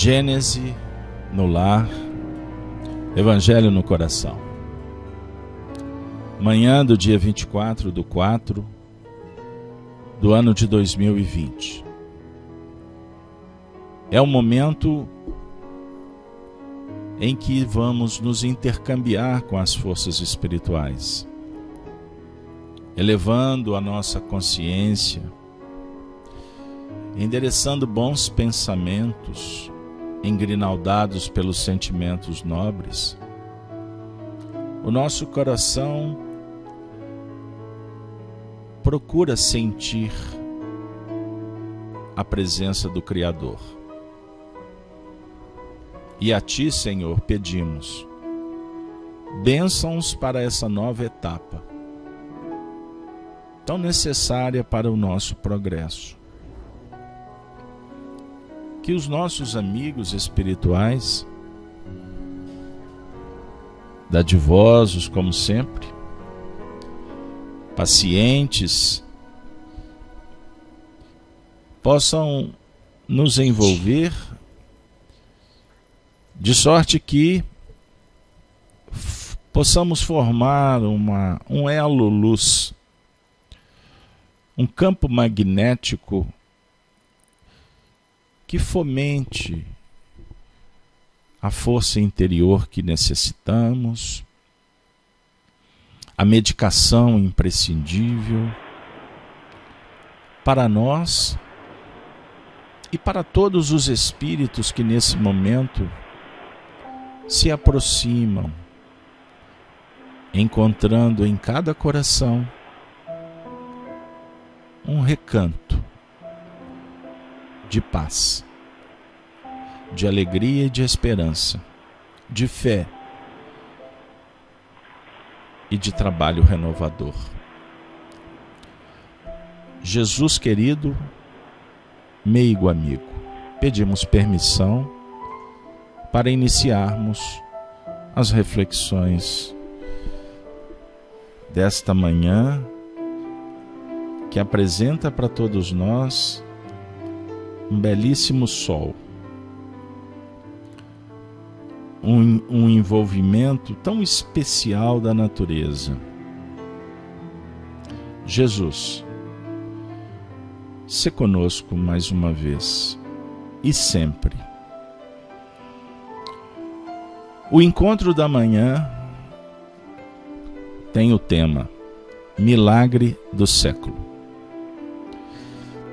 Gênese no lar, Evangelho no coração. Manhã do dia 24/4 do ano de 2020. É o momento em que vamos nos intercambiar com as forças espirituais, elevando a nossa consciência, endereçando bons pensamentos, engrinaldados pelos sentimentos nobres. O nosso coração procura sentir a presença do Criador. E a Ti, Senhor, pedimos bênçãos para essa nova etapa, tão necessária para o nosso progresso. Que os nossos amigos espirituais, dadivosos como sempre, pacientes, possam nos envolver de sorte que possamos formar um elo luz, um campo magnético que fomente a força interior que necessitamos, a medicação imprescindível para nós e para todos os espíritos que nesse momento se aproximam, encontrando em cada coração um recanto de paz, de alegria e de esperança, de fé e de trabalho renovador. Jesus querido, meigo amigo, pedimos permissão para iniciarmos as reflexões desta manhã que apresenta para todos nós um belíssimo sol, um envolvimento tão especial da natureza. Jesus, se conosco mais uma vez e sempre. O encontro da manhã tem o tema Milagre do Século.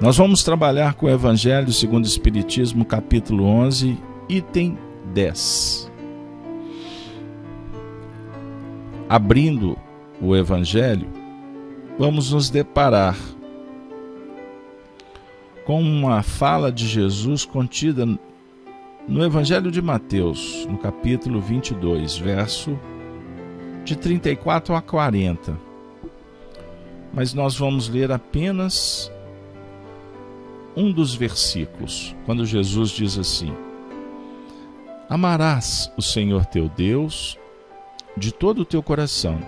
Nós vamos trabalhar com o Evangelho segundo o Espiritismo, capítulo 11, item 10. Abrindo o Evangelho, vamos nos deparar com uma fala de Jesus contida no Evangelho de Mateus, no capítulo 22, verso de 34 a 40. Mas nós vamos ler apenas um dos versículos, quando Jesus diz assim: amarás o Senhor teu Deus de todo o teu coração,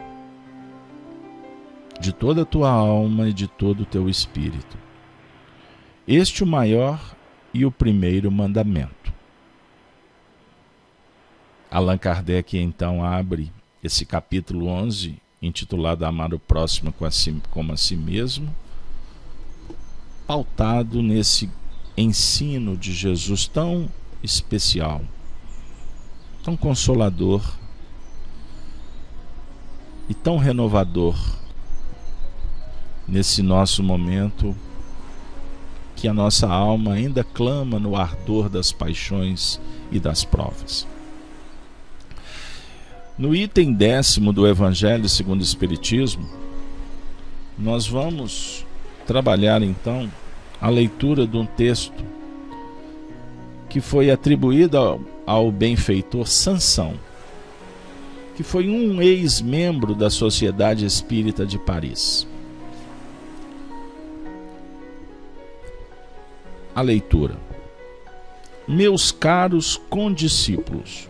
de toda a tua alma e de todo o teu espírito. Este é o maior e o primeiro mandamento. Allan Kardec então abre esse capítulo 11, intitulado Amar o Próximo como a si mesmo, pautado nesse ensino de Jesus tão especial, tão consolador e tão renovador nesse nosso momento que a nossa alma ainda clama no ardor das paixões e das provas. No item 10º do Evangelho segundo o Espiritismo, nós vamos trabalhar então a leitura de um texto que foi atribuído ao benfeitor Sansão, que foi um ex-membro da Sociedade Espírita de Paris. A leitura. Meus caros condiscípulos,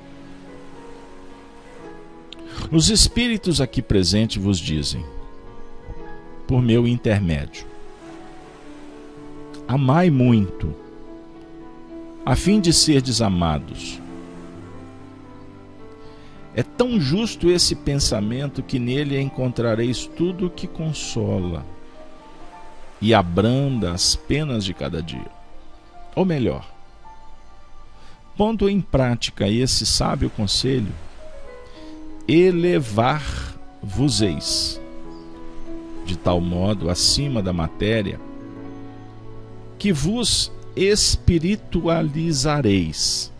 os espíritos aqui presentes vos dizem, por meu intermédio, amai muito, a fim de serdes amados. É tão justo esse pensamento que nele encontrareis tudo o que consola e abranda as penas de cada dia. Ou melhor, pondo em prática esse sábio conselho, elevar-vos-eis de tal modo acima da matéria que vos espiritualizareis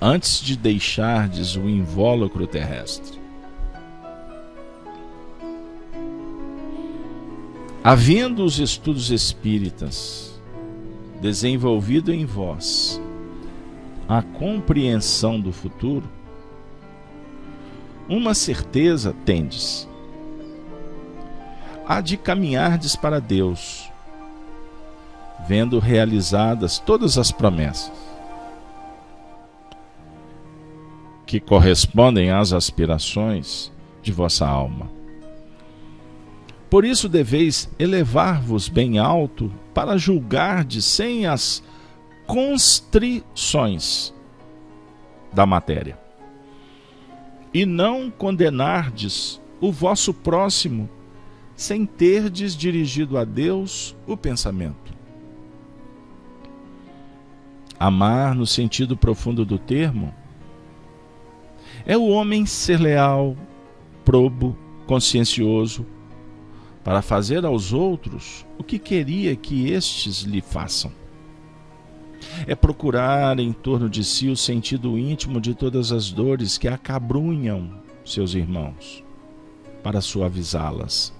antes de deixardes o invólucro terrestre. Havendo os estudos espíritas desenvolvido em vós a compreensão do futuro, uma certeza tendes: há de caminhardes para Deus, vendo realizadas todas as promessas que correspondem às aspirações de vossa alma. Por isso deveis elevar-vos bem alto para julgardes sem as constrições da matéria, e não condenardes o vosso próximo sem terdes dirigido a Deus o pensamento. Amar, no sentido profundo do termo, é o homem ser leal, probo, consciencioso, para fazer aos outros o que queria que estes lhe façam. É procurar em torno de si o sentido íntimo de todas as dores que acabrunham seus irmãos, para suavizá-las.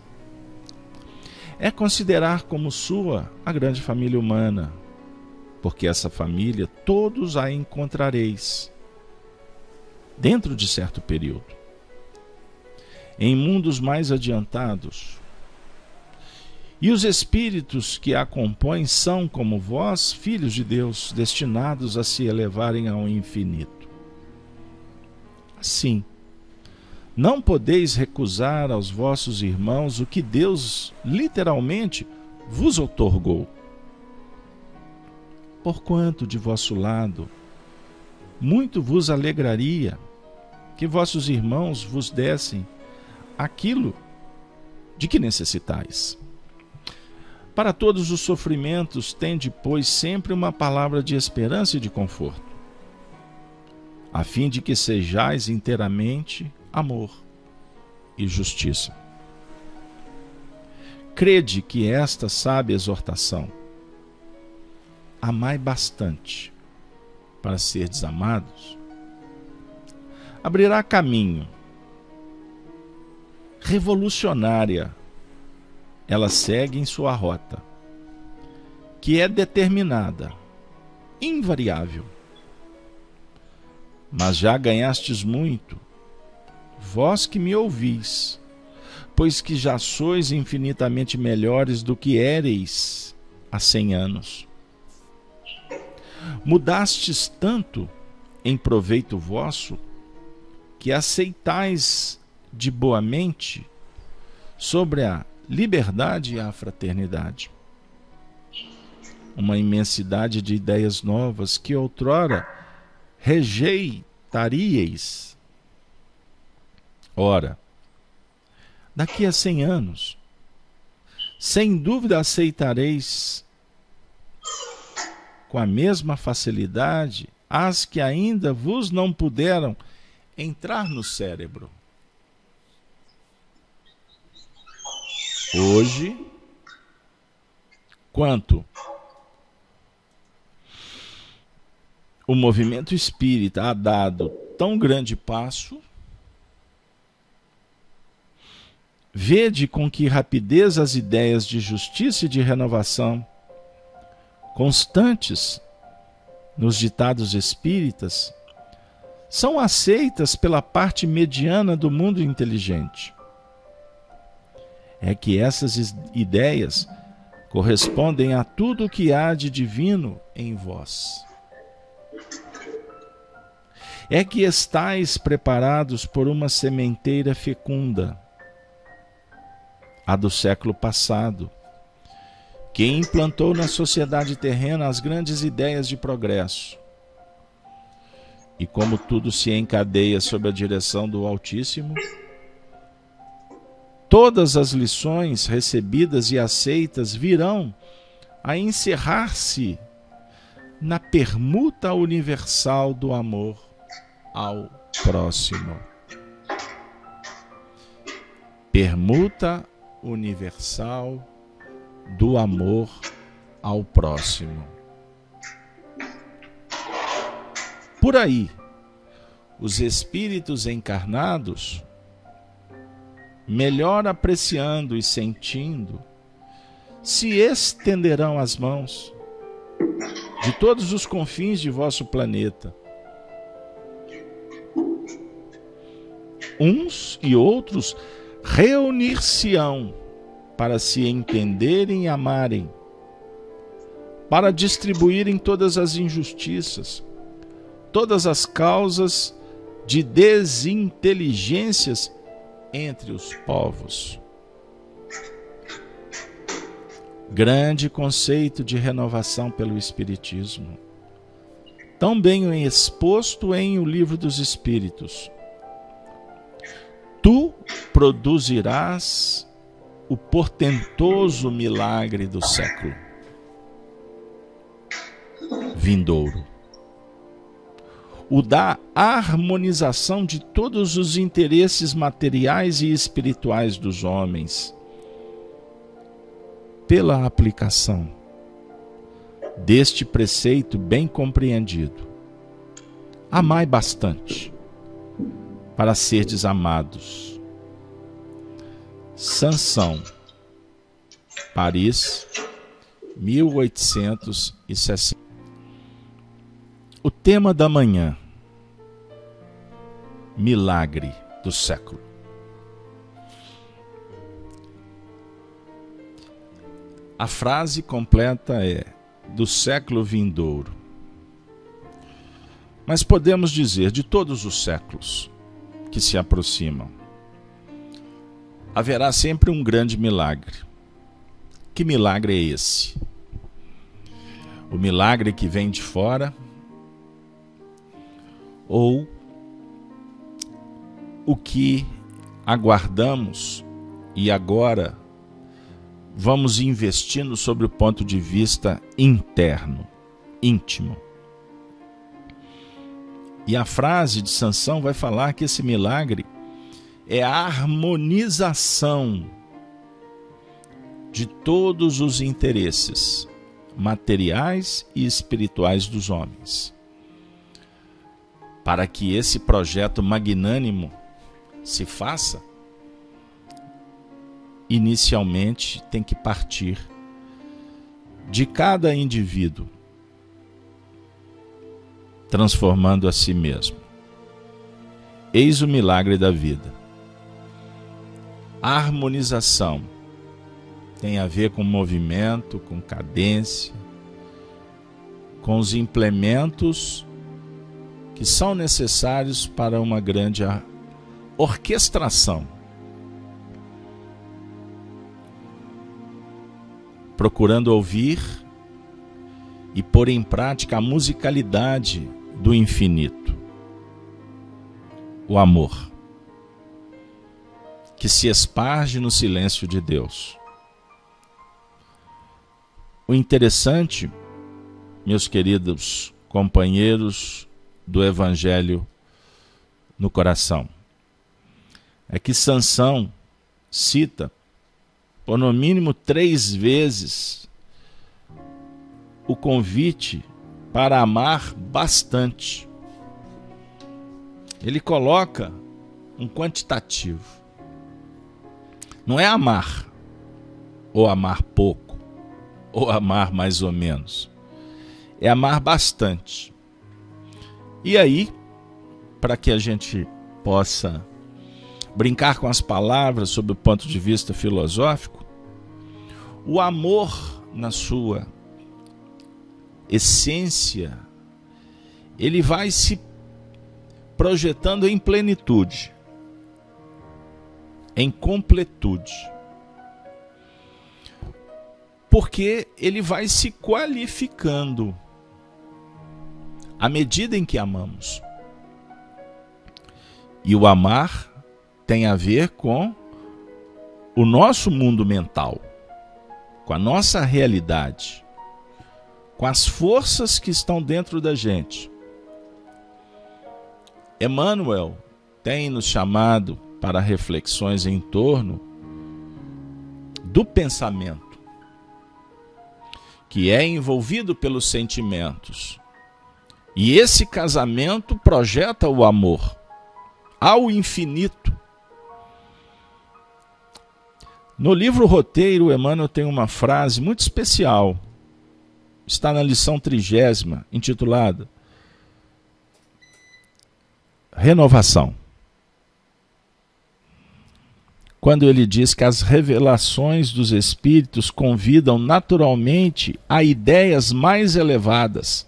É considerar como sua a grande família humana, porque essa família todos a encontrareis dentro de certo período. Em mundos mais adiantados, e os espíritos que a compõem são, como vós, filhos de Deus, destinados a se elevarem ao infinito. Assim, não podeis recusar aos vossos irmãos o que Deus literalmente vos outorgou. Porquanto de vosso lado muito vos alegraria que vossos irmãos vos dessem aquilo de que necessitais. Para todos os sofrimentos tende, pois, sempre uma palavra de esperança e de conforto, a fim de que sejais inteiramente amor e justiça. Crede que esta sábia exortação, amai bastante para serdes amados, abrirá caminho. Revolucionária, ela segue em sua rota, que é determinada, invariável. Mas já ganhastes muito, vós que me ouvis, pois que já sois infinitamente melhores do que éreis há 100 anos. Mudastes tanto em proveito vosso, que aceitais de boa mente sobre a liberdade e a fraternidade. Uma imensidade de ideias novas que outrora rejeitaríeis. Ora, daqui a 100 anos, sem dúvida aceitareis com a mesma facilidade as que ainda vos não puderam entrar no cérebro. Hoje, quanto o movimento espírita ha dado tão grande passo, vede com que rapidez as ideias de justiça e de renovação, constantes nos ditados espíritas, são aceitas pela parte mediana do mundo inteligente. É que essas ideias correspondem a tudo o que há de divino em vós. É que estáis preparados por uma sementeira fecunda, a do século passado, que implantou na sociedade terrena as grandes ideias de progresso. E como tudo se encadeia sob a direção do Altíssimo, todas as lições recebidas e aceitas virão a encerrar-se na permuta universal do amor ao próximo. Permuta universal do amor ao próximo. Por aí, os espíritos encarnados, melhor apreciando e sentindo, se estenderão as mãos de todos os confins de vosso planeta. Uns e outros reunir-se-ão para se entenderem e amarem, para distribuírem todas as injustiças, todas as causas de desinteligências entre os povos. Grande conceito de renovação pelo Espiritismo, tão bem exposto em O Livro dos Espíritos. Tu produzirás o portentoso milagre do século vindouro, o da harmonização de todos os interesses materiais e espirituais dos homens, pela aplicação deste preceito bem compreendido. Amai bastante, para serdes amados. Sansão, Paris, 1860. O tema da manhã: milagre do século. A frase completa é: do século vindouro. Mas podemos dizer de todos os séculos que se aproximam. Haverá sempre um grande milagre. Que milagre é esse? O milagre que vem de fora? Ou o que aguardamos e agora vamos investindo sobre o ponto de vista interno, íntimo? E a frase de Sansão vai falar que esse milagre é a harmonização de todos os interesses materiais e espirituais dos homens. Para que esse projeto magnânimo se faça, inicialmente tem que partir de cada indivíduo, transformando a si mesmo. Eis o milagre da vida. A harmonização tem a ver com movimento, com cadência, com os implementos que são necessários para uma grande orquestração. Procurando ouvir e pôr em prática a musicalidade do infinito, o amor, que se esparge no silêncio de Deus. O interessante, meus queridos companheiros do Evangelho no coração, é que Sansão cita, por no mínimo 3 vezes, o convite para amar bastante. Ele coloca um quantitativo. Não é amar, ou amar pouco, ou amar mais ou menos. É amar bastante. E aí, para que a gente possa brincar com as palavras sob o ponto de vista filosófico, o amor, na sua essência, ele vai se projetando em plenitude, em completude. porque ele vai se qualificando à medida em que amamos. E o amar tem a ver com o nosso mundo mental, com a nossa realidade, com as forças que estão dentro da gente. Emmanuel tem nos chamado para reflexões em torno do pensamento, que é envolvido pelos sentimentos. E esse casamento projeta o amor ao infinito. No livro Roteiro, Emmanuel tem uma frase muito especial. Está na lição 30ª, intitulada Renovação. Quando ele diz que as revelações dos Espíritos convidam naturalmente a ideias mais elevadas,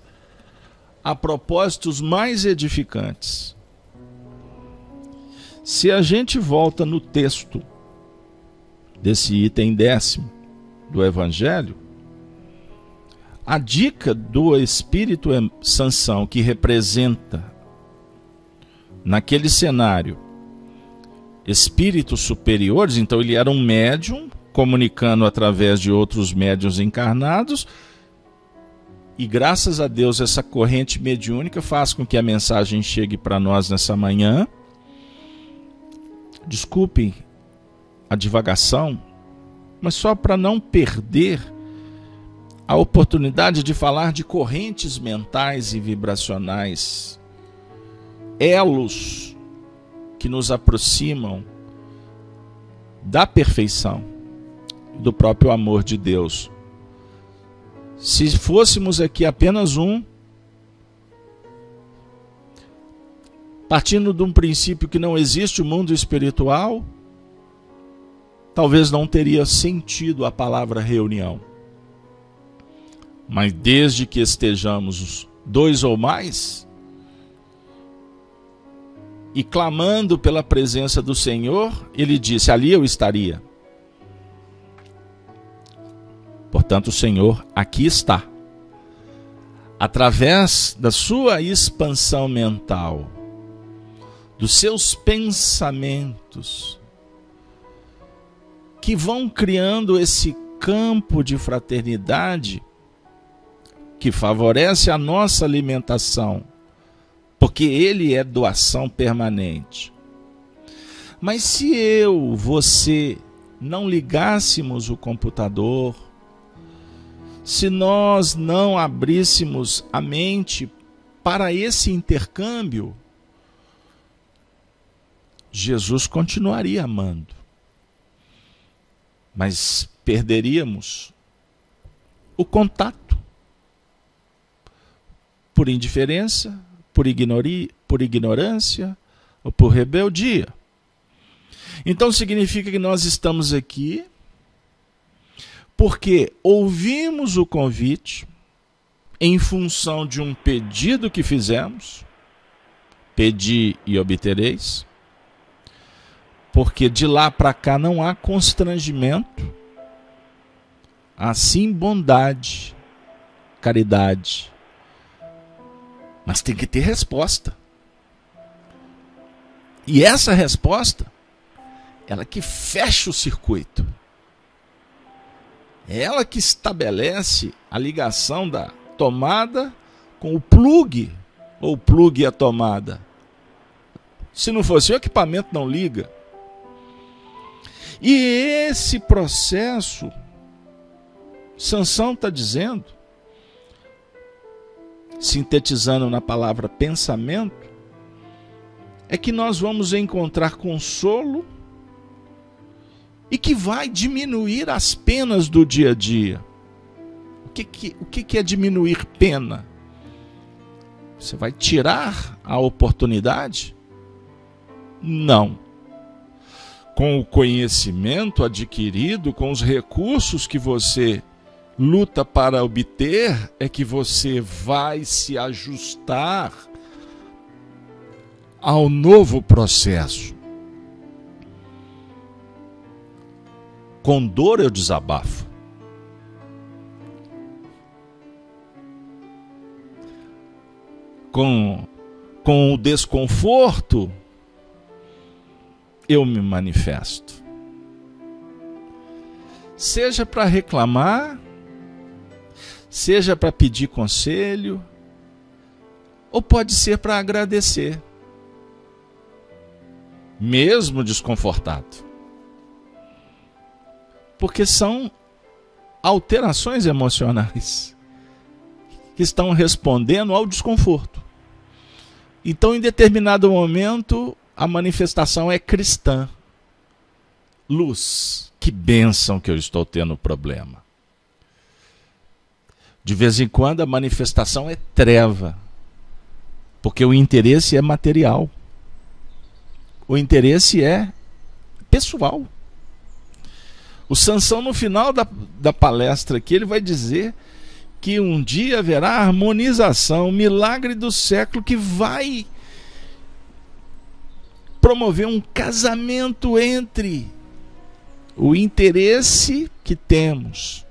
a propósitos mais edificantes. Se a gente volta no texto desse item 10º do Evangelho, a dica do Espírito Sansão, que representa naquele cenário espíritos superiores, então ele era um médium comunicando através de outros médiuns encarnados, e graças a Deus essa corrente mediúnica faz com que a mensagem chegue para nós nessa manhã. Desculpem a divagação, mas só para não perder a oportunidade de falar de correntes mentais e vibracionais, elos que nos aproximam da perfeição, do próprio amor de Deus. Se fôssemos aqui apenas partindo de um princípio que não existe o mundo espiritual, talvez não teria sentido a palavra reunião. Mas desde que estejamos dois ou mais, e clamando pela presença do Senhor, ele disse, ali eu estaria. Portanto, o Senhor aqui está. Através da sua expansão mental, dos seus pensamentos, que vão criando esse campo de fraternidade que favorece a nossa alimentação, porque ele é doação permanente. Mas se você não ligássemos o computador, se nós não abríssemos a mente para esse intercâmbio, Jesus continuaria amando, mas perderíamos o contato por indiferença, por ignorância ou por rebeldia. Então significa que nós estamos aqui porque ouvimos o convite em função de um pedido que fizemos, pedi e obtereis, porque de lá para cá não há constrangimento, há sim bondade, caridade, mas tem que ter resposta. E essa resposta, ela que fecha o circuito. É ela que estabelece a ligação da tomada com o plug, ou plug e a tomada. Se não fosse o equipamento não liga. E esse processo, Sansão está dizendo, sintetizando na palavra pensamento, é que nós vamos encontrar consolo e que vai diminuir as penas do dia a dia. O que é diminuir pena? Você vai tirar a oportunidade? Não. Com o conhecimento adquirido, com os recursos que você luta para obter, é que você vai se ajustar ao novo processo. Com dor eu desabafo. com o desconforto, eu me manifesto. Seja para reclamar, seja para pedir conselho, ou pode ser para agradecer, mesmo desconfortado. Porque são alterações emocionais que estão respondendo ao desconforto. Então, em determinado momento, a manifestação é cristã. Luz, que bênção que eu estou tendo problema. De vez em quando a manifestação é treva, porque o interesse é material. O interesse é pessoal. O Sansão, no final da palestra aqui, ele vai dizer que um dia haverá harmonização, milagre do século, que vai promover um casamento entre o interesse que temos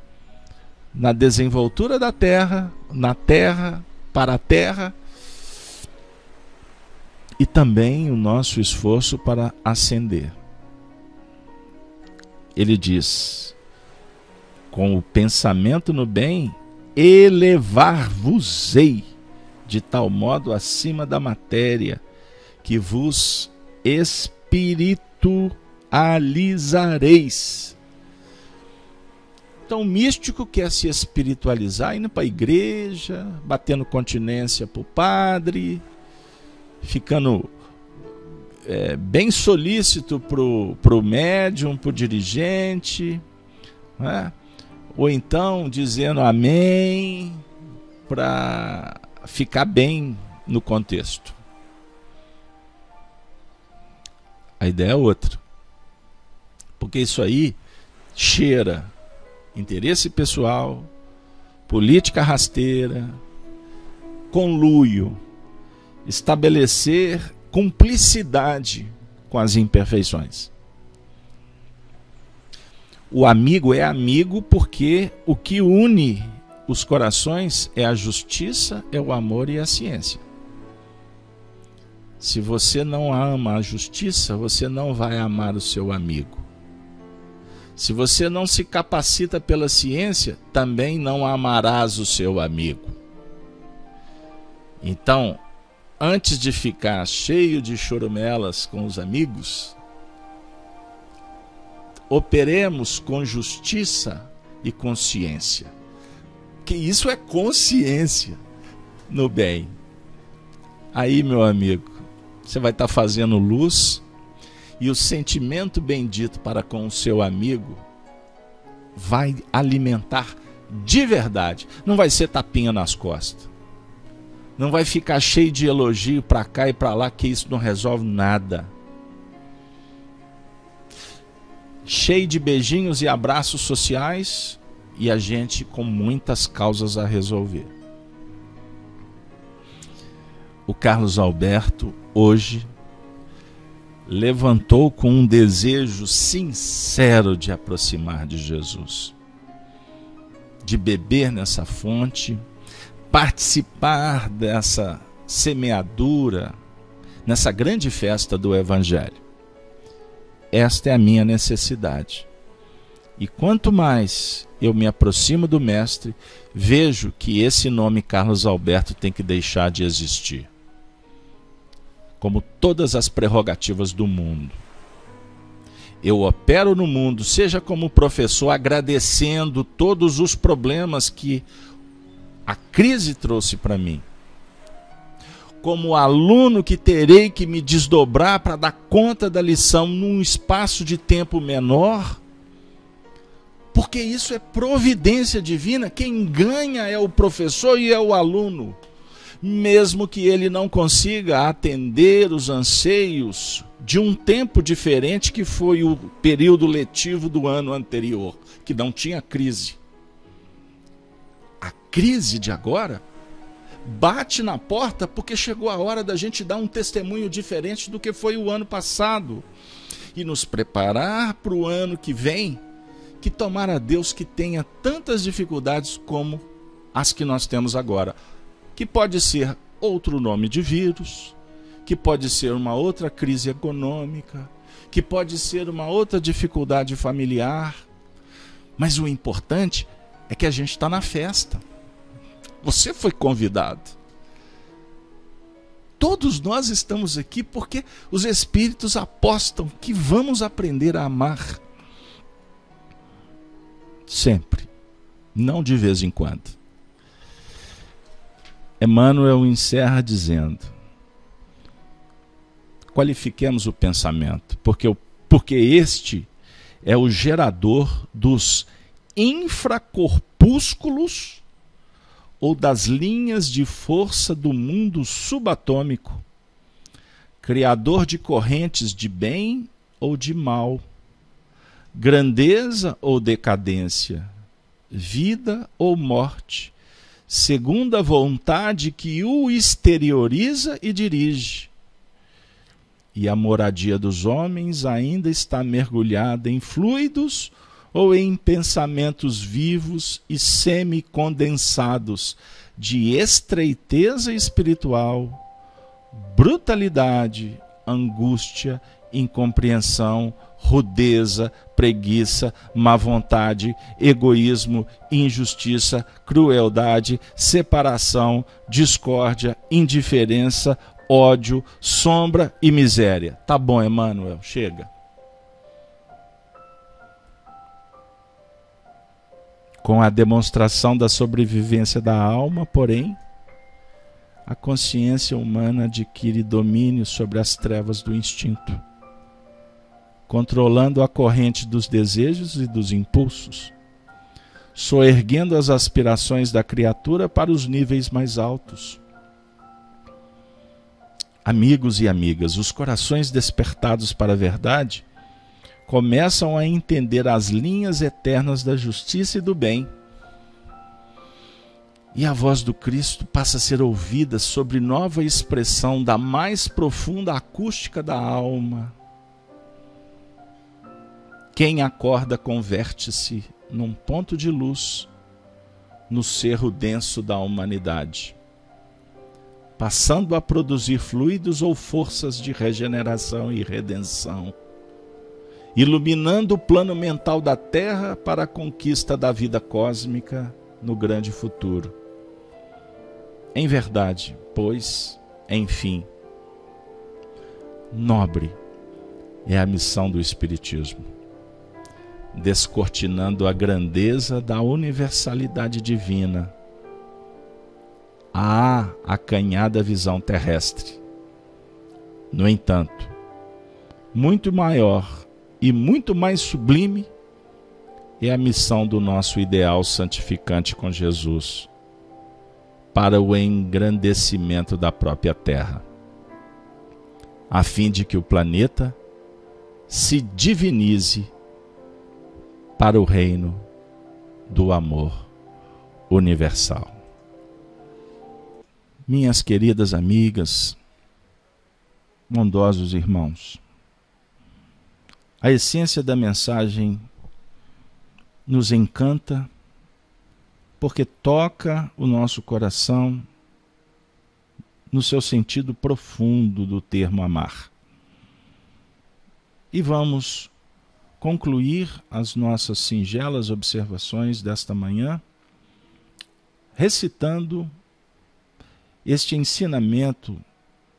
na desenvoltura da terra, na terra, para a terra, e também o nosso esforço para ascender. Ele diz: com o pensamento no bem, elevar-vos-ei de tal modo acima da matéria, que vos espiritualizareis. Então o místico quer se espiritualizar, indo para a igreja, batendo continência para o padre, ficando bem solícito para o médium, para o dirigente, né? Ou então dizendo amém para ficar bem no contexto. A ideia é outra, porque isso aí cheira interesse pessoal, política rasteira, conluio, estabelecer cumplicidade com as imperfeições. O amigo é amigo porque o que une os corações é a justiça, é o amor e a ciência. Se você não ama a justiça, você não vai amar o seu amigo. Se você não se capacita pela ciência, também não amarás o seu amigo. Então, antes de ficar cheio de chorumelas com os amigos, operemos com justiça e consciência. Que isso é consciência no bem. Aí, meu amigo, você vai estar fazendo luz, e o sentimento bendito para com o seu amigo vai alimentar de verdade. Não vai ser tapinha nas costas. Não vai ficar cheio de elogio para cá e para lá, que isso não resolve nada. Cheio de beijinhos e abraços sociais, e a gente com muitas causas a resolver. O Carlos Alberto hoje levantou com um desejo sincero de aproximar de Jesus, de beber nessa fonte, participar dessa semeadura, nessa grande festa do Evangelho. Esta é a minha necessidade. E quanto mais eu me aproximo do Mestre, vejo que esse nome Carlos Alberto tem que deixar de existir, como todas as prerrogativas do mundo. Eu opero no mundo, seja como professor, agradecendo todos os problemas que a crise trouxe para mim, como aluno que terei que me desdobrar para dar conta da lição num espaço de tempo menor, porque isso é providência divina. Quem ganha é o professor e é o aluno, mesmo que ele não consiga atender os anseios de um tempo diferente, que foi o período letivo do ano anterior, que não tinha crise. A crise de agora bate na porta porque chegou a hora da gente dar um testemunho diferente do que foi o ano passado e nos preparar para o ano que vem, que tomara Deus que tenha tantas dificuldades como as que nós temos agora, que pode ser outro nome de vírus, que pode ser uma outra crise econômica, que pode ser uma outra dificuldade familiar. Mas o importante é que a gente está na festa. Você foi convidado. Todos nós estamos aqui porque os Espíritos apostam que vamos aprender a amar. Sempre. Não de vez em quando. Emmanuel encerra dizendo: qualifiquemos o pensamento, porque este é o gerador dos infracorpúsculos ou das linhas de força do mundo subatômico, criador de correntes de bem ou de mal, grandeza ou decadência, vida ou morte, segundo a vontade que o exterioriza e dirige. E a moradia dos homens ainda está mergulhada em fluidos ou em pensamentos vivos e semi-condensados de estreiteza espiritual, brutalidade, angústia, incompreensão, rudeza, preguiça, má vontade, egoísmo, injustiça, crueldade, separação, discórdia, indiferença, ódio, sombra e miséria. Tá bom, Emmanuel, chega. Com a demonstração da sobrevivência da alma, porém, a consciência humana adquire domínio sobre as trevas do instinto, controlando a corrente dos desejos e dos impulsos, soerguendo as aspirações da criatura para os níveis mais altos. Amigos e amigas, os corações despertados para a verdade começam a entender as linhas eternas da justiça e do bem. E a voz do Cristo passa a ser ouvida sobre nova expressão da mais profunda acústica da alma. Quem acorda converte-se num ponto de luz no cerro denso da humanidade, passando a produzir fluidos ou forças de regeneração e redenção, iluminando o plano mental da Terra para a conquista da vida cósmica no grande futuro. Em verdade, pois, enfim, nobre é a missão do Espiritismo, descortinando a grandeza da universalidade divina à acanhada visão terrestre. No entanto, muito maior e muito mais sublime é a missão do nosso ideal santificante com Jesus, para o engrandecimento da própria Terra, a fim de que o planeta se divinize para o reino do amor universal. Minhas queridas amigas, bondosos irmãos, a essência da mensagem nos encanta porque toca o nosso coração no seu sentido profundo do termo amar. E vamos concluir as nossas singelas observações desta manhã recitando este ensinamento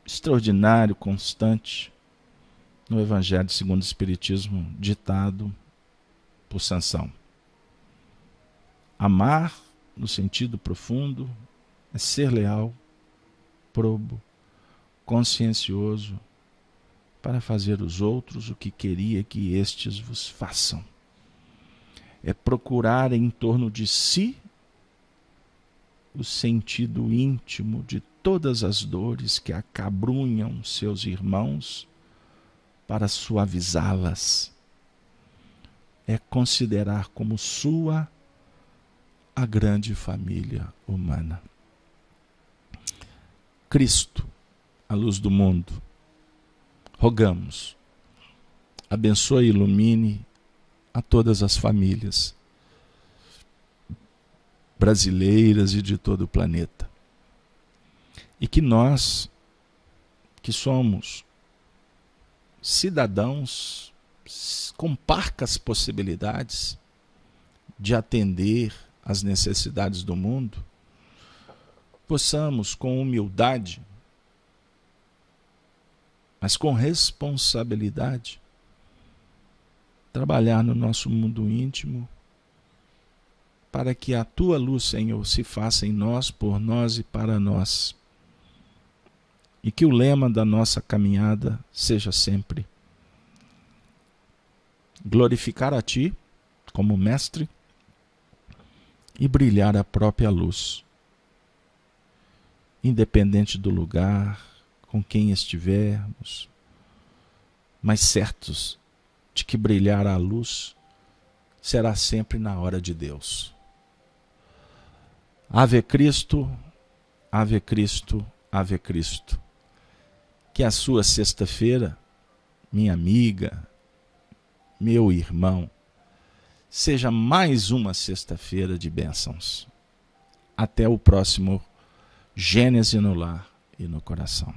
extraordinário, constante, no Evangelho segundo o Espiritismo, ditado por Sansão. Amar, no sentido profundo, é ser leal, probo, consciencioso, para fazer os outros o que queria que estes vos façam. É procurar em torno de si o sentido íntimo de todas as dores que acabrunham seus irmãos para suavizá-las. É considerar como sua a grande família humana. Cristo, a luz do mundo, rogamos, abençoe e ilumine a todas as famílias brasileiras e de todo o planeta. E que nós, que somos cidadãos com parcas possibilidades de atender às necessidades do mundo, possamos, com humildade, mas com responsabilidade, trabalhar no nosso mundo íntimo para que a Tua luz, Senhor, se faça em nós, por nós e para nós. E que o lema da nossa caminhada seja sempre glorificar a Ti como Mestre e brilhar a própria luz, independente do lugar, com quem estivermos, mas certos de que brilhar a luz será sempre na hora de Deus. Ave Cristo, Ave Cristo, Ave Cristo. Que a sua sexta-feira, minha amiga, meu irmão, seja mais uma sexta-feira de bênçãos. Até o próximo Gênese no Lar e no Coração.